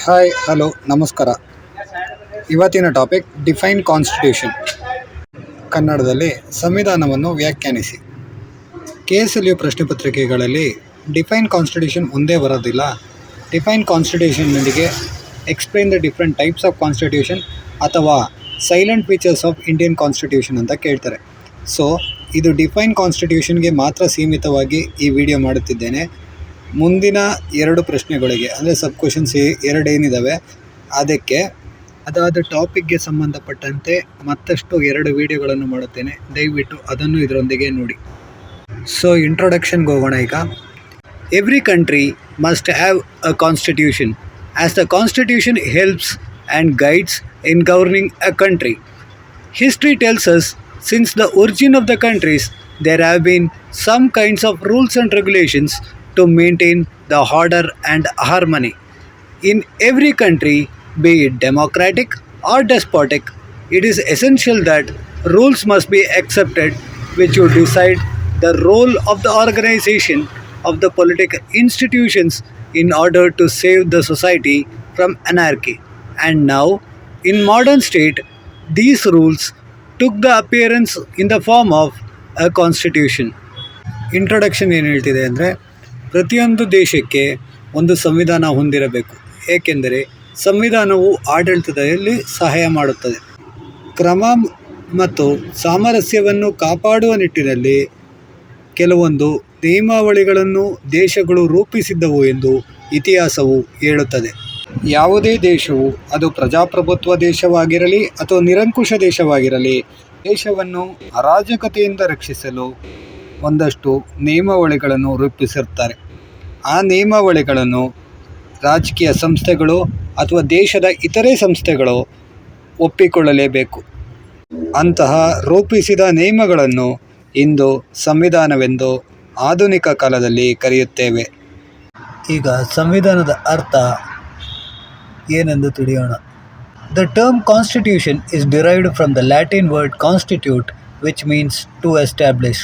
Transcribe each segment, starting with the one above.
Hi hello ನಮಸ್ಕಾರ. ಇವತ್ತಿನ topic define constitution. ಕನ್ನಡದಲ್ಲಿ ಸಂವಿಧಾನವನ್ನು ವ್ಯಾಖ್ಯಾನಿಸಿ. KSLU ಪ್ರಶ್ನೆ ಪತ್ರಿಕೆಗಳಲ್ಲಿ ಡಿಫೈನ್ ಕಾನ್ಸ್ಟಿಟ್ಯೂಷನ್ ಒಂದೇ ಬರೋದಿಲ್ಲ. ಡಿಫೈನ್ ಕಾನ್ಸ್ಟಿಟ್ಯೂಷನ್ನೊಂದಿಗೆ explain the different types of constitution ಅಥವಾ silent features of Indian constitution ಅಂತ ಕೇಳ್ತಾರೆ. ಸೊ ಇದು ಡಿಫೈನ್ ಕಾನ್ಸ್ಟಿಟ್ಯೂಷನ್ಗೆ ಮಾತ್ರ ಸೀಮಿತವಾಗಿ ಈ ವಿಡಿಯೋ ಮಾಡುತ್ತಿದ್ದೇನೆ. ಮುಂದಿನ 2 ಪ್ರಶ್ನೆಗಳಿಗೆ ಅಂದರೆ ಸಬ್ ಕ್ವೆಶನ್ಸ್ ಎರಡೇನಿದ್ದಾವೆ ಅದಕ್ಕೆ ಅದಾದ ಟಾಪಿಕ್ಗೆ ಸಂಬಂಧಪಟ್ಟಂತೆ ಮತ್ತಷ್ಟು 2 ವಿಡಿಯೋಗಳನ್ನು ಮಾಡುತ್ತೇನೆ. ದಯವಿಟ್ಟು ಅದನ್ನು ಇದರೊಂದಿಗೆ ನೋಡಿ. ಸೊ ಇಂಟ್ರೊಡಕ್ಷನ್ಗೆ ಹೋಗೋಣ ಈಗ. Every country must have a constitution as the constitution helps and guides in governing a country. History tells us since the origin of the countries there have been some kinds of rules and regulations to maintain the order and harmony. In every country, be it democratic or despotic, it is essential that rules must be accepted which would decide the role of the organization of the political institutions in order to save the society from anarchy. And now, in modern state, these rules took the appearance in the form of a constitution. Introduction ಏನು ಹೇಳ್ತಿದೆ ಅಂದರೆ, ಪ್ರತಿಯೊಂದು ದೇಶಕ್ಕೆ ಒಂದು ಸಂವಿಧಾನ ಹೊಂದಿರಬೇಕು. ಏಕೆಂದರೆ ಸಂವಿಧಾನವು ಆಡಳಿತದಲ್ಲಿ ಸಹಾಯ ಮಾಡುತ್ತದೆ. ಕ್ರಮ ಮತ್ತು ಸಾಮರಸ್ಯವನ್ನು ಕಾಪಾಡುವ ನಿಟ್ಟಿನಲ್ಲಿ ಕೆಲವೊಂದು ನಿಯಮಾವಳಿಗಳನ್ನು ದೇಶಗಳು ರೂಪಿಸಿದ್ದವು ಎಂದು ಇತಿಹಾಸವು ಹೇಳುತ್ತದೆ. ಯಾವುದೇ ದೇಶವು ಅದು ಪ್ರಜಾಪ್ರಭುತ್ವ ದೇಶವಾಗಿರಲಿ ಅಥವಾ ನಿರಂಕುಶ ದೇಶವಾಗಿರಲಿ, ದೇಶವನ್ನು ಅರಾಜಕತೆಯಿಂದ ರಕ್ಷಿಸಲು ಒಂದಷ್ಟು ನಿಯಮಾವಳಿಗಳನ್ನು ರೂಪಿಸಿರ್ತಾರೆ. ಆ ನಿಯಮಾವಳಿಗಳನ್ನು ರಾಜಕೀಯ ಸಂಸ್ಥೆಗಳು ಅಥವಾ ದೇಶದ ಇತರೆ ಸಂಸ್ಥೆಗಳು ಒಪ್ಪಿಕೊಳ್ಳಲೇಬೇಕು. ಅಂತಹ ರೂಪಿಸಿದ ನಿಯಮಗಳನ್ನು ಇಂದು ಸಂವಿಧಾನವೆಂದು ಆಧುನಿಕ ಕಾಲದಲ್ಲಿ ಕರೆಯುತ್ತೇವೆ. ಈಗ ಸಂವಿಧಾನದ ಅರ್ಥ ಏನೆಂದು ತಿಳಿಯೋಣ. The term constitution is derived from the Latin word constitute, which means to establish.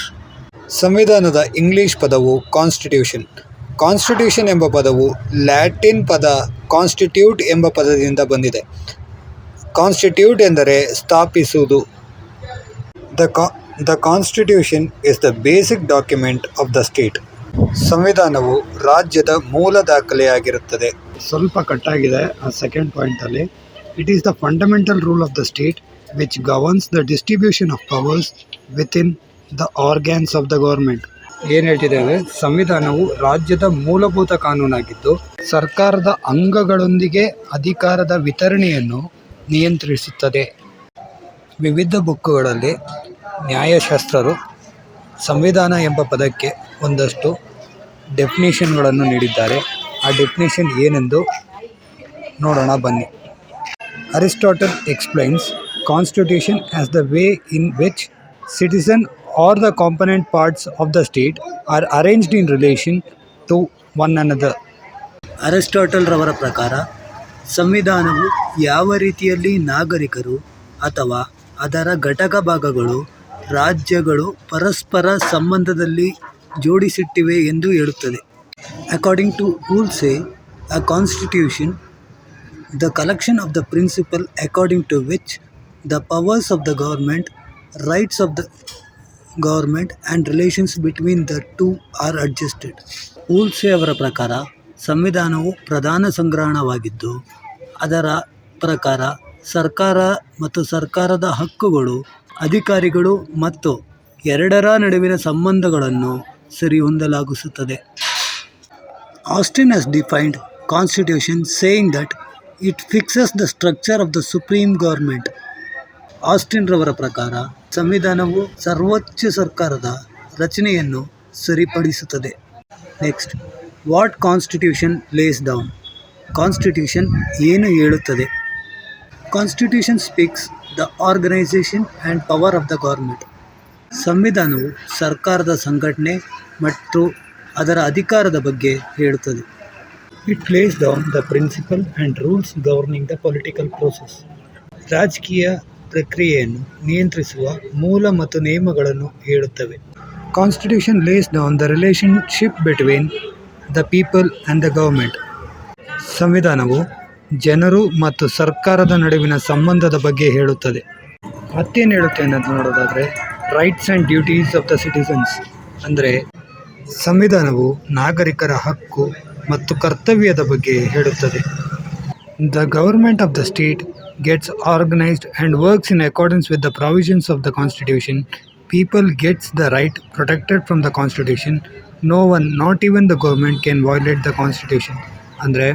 ಸಂವಿಧಾನದ ಇಂಗ್ಲಿಷ್ ಪದವು ಕಾನ್ಸ್ಟಿಟ್ಯೂಷನ್. ಕಾನ್ಸ್ಟಿಟ್ಯೂಷನ್ ಎಂಬ ಪದವು ಲ್ಯಾಟಿನ್ ಪದ ಕಾನ್ಸ್ಟಿಟ್ಯೂಟ್ ಎಂಬ ಪದದಿಂದ ಬಂದಿದೆ. ಕಾನ್ಸ್ಟಿಟ್ಯೂಟ್ ಎಂದರೆ ಸ್ಥಾಪಿಸುವುದು. The constitution is the basic document of the state. ಸಂವಿಧಾನವು ರಾಜ್ಯದ ಮೂಲ ದಾಖಲೆಯಾಗಿರುತ್ತದೆ. ಸ್ವಲ್ಪ ಕಟ್ಟಾಗಿದೆ ಆ ಸೆಕೆಂಡ್ ಪಾಯಿಂಟಲ್ಲಿ. It is the fundamental rule of the state which governs the distribution of powers within the organs of the government. ಏನು ಹೇಳ್ತಿದ್ದೇವೆ, ಸಂವಿಧಾನವು ರಾಜ್ಯದ ಮೂಲಭೂತ ಕಾನೂನಾಗಿದ್ದು ಸರ್ಕಾರದ ಅಂಗಗಳೊಂದಿಗೆ ಅಧಿಕಾರದ ವಿತರಣೆಯನ್ನು ನಿಯಂತ್ರಿಸುತ್ತದೆ. ವಿವಿಧ ಬುಕ್ಕುಗಳಲ್ಲಿ ನ್ಯಾಯಶಾಸ್ತ್ರರು ಸಂವಿಧಾನ ಎಂಬ ಪದಕ್ಕೆ ಒಂದಷ್ಟು ಡೆಫಿನೇಷನ್ಗಳನ್ನು ನೀಡಿದ್ದಾರೆ. ಆ ಡೆಫಿನೇಷನ್ ಏನೆಂದು ನೋಡೋಣ ಬನ್ನಿ. Aristotle explains constitution as the way in which citizen or the component parts of the state are arranged in relation to one another. Aristotle ರವರ ಪ್ರಕಾರ ಸಂವಿಧಾನವು ಯಾವ ರೀತಿಯಲ್ಲಿ ನಾಗರಿಕರು ಅಥವಾ ಅದರ ಘಟಕ ಭಾಗಗಳು ರಾಜ್ಯಗಳು ಪರಸ್ಪರ ಸಂಬಂಧದಲ್ಲಿ ಜೋಡಿಸಿಟ್ಟಿವೆ ಎಂದು ಹೇಳುತ್ತದೆ. According to Woolsey, a constitution, the collection of the principle according to which the powers of the government, rights of the government and relations between the two are adjusted. ವೂಲ್ಸೆ ಅವರ ಪ್ರಕಾರ ಸಂವಿಧಾನವು ಪ್ರಧಾನ ಸಂಗ್ರಹಣವಾಗಿದ್ದು ಅದರ ಪ್ರಕಾರ ಸರ್ಕಾರ ಮತ್ತು ಸರ್ಕಾರದ ಹಕ್ಕುಗಳು, ಅಧಿಕಾರಿಗಳು ಮತ್ತು ಎರಡರ ನಡುವಿನ ಸಂಬಂಧಗಳನ್ನು ಸರಿಹೊಂದಲಾಗಿಸುತ್ತದೆ. Austin has defined constitution saying that it fixes the structure of the supreme government. Austin ರವರ ಪ್ರಕಾರ ಸಂವಿಧಾನವು ಸರ್ವೋಚ್ಚ ಸರ್ಕಾರದ ರಚನೆಯನ್ನು ಸರಿಪಡಿಸುತ್ತದೆ. Next, what constitution lays down. Constitution ಏನು ಹೇಳುತ್ತದೆ? Constitution speaks the organisation and power of the government. ಸಂವಿಧಾನವು ಸರ್ಕಾರದ ಸಂಘಟನೆ ಮತ್ತು ಅದರ ಅಧಿಕಾರದ ಬಗ್ಗೆ ಹೇಳುತ್ತದೆ. It lays down the principle and rules governing the political process. ರಾಜಕೀಯ ಪ್ರಕ್ರಿಯೆಯನ್ನು ನಿಯಂತ್ರಿಸುವ ಮೂಲ ಮತ್ತು ನಿಯಮಗಳನ್ನು ಹೇಳುತ್ತವೆ. Constitution lays down the relationship between the people and the government. ಸಂವಿಧಾನವು ಜನರು ಮತ್ತು ಸರ್ಕಾರದ ನಡುವಿನ ಸಂಬಂಧದ ಬಗ್ಗೆ ಹೇಳುತ್ತದೆ. ಮತ್ತೇನು ಹೇಳುತ್ತೆ ಅನ್ನೋದು ನೋಡೋದಾದರೆ rights and duties of the citizens, ಅಂದರೆ ಸಂವಿಧಾನವು ನಾಗರಿಕರ ಹಕ್ಕು ಮತ್ತು ಕರ್ತವ್ಯದ ಬಗ್ಗೆ ಹೇಳುತ್ತದೆ. The government of the state gets organized and works in accordance with the provisions of the Constitution. People gets the right protected from the Constitution. No one, not even the government, can violate the Constitution. ಅಂದರೆ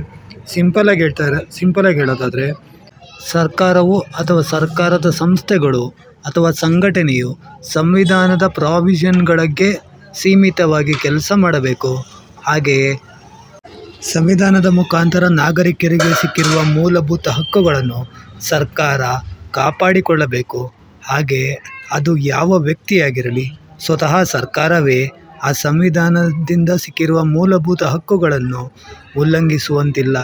ಸಿಂಪಲಾಗಿ ಹೇಳೋದಾದರೆ ಸರ್ಕಾರವು ಅಥವಾ ಸರ್ಕಾರದ ಸಂಸ್ಥೆಗಳು ಅಥವಾ ಸಂಘಟನೆಯು ಸಂವಿಧಾನದ ಪ್ರಾವಿಷನ್ಗಳಿಗೆ ಸೀಮಿತವಾಗಿ ಕೆಲಸ ಮಾಡಬೇಕು. ಹಾಗೆಯೇ ಸಂವಿಧಾನದ ಮುಖಾಂತರ ನಾಗರಿಕರಿಗೆ ಸಿಕ್ಕಿರುವ ಮೂಲಭೂತ ಹಕ್ಕುಗಳನ್ನು ಸರ್ಕಾರ ಕಾಪಾಡಿಕೊಳ್ಳಬೇಕು. ಹಾಗೆಯೇ ಅದು ಯಾವ ವ್ಯಕ್ತಿಯಾಗಿರಲಿ, ಸ್ವತಃ ಸರ್ಕಾರವೇ ಆ ಸಂವಿಧಾನದಿಂದ ಸಿಕ್ಕಿರುವ ಮೂಲಭೂತ ಹಕ್ಕುಗಳನ್ನು ಉಲ್ಲಂಘಿಸುವಂತಿಲ್ಲ.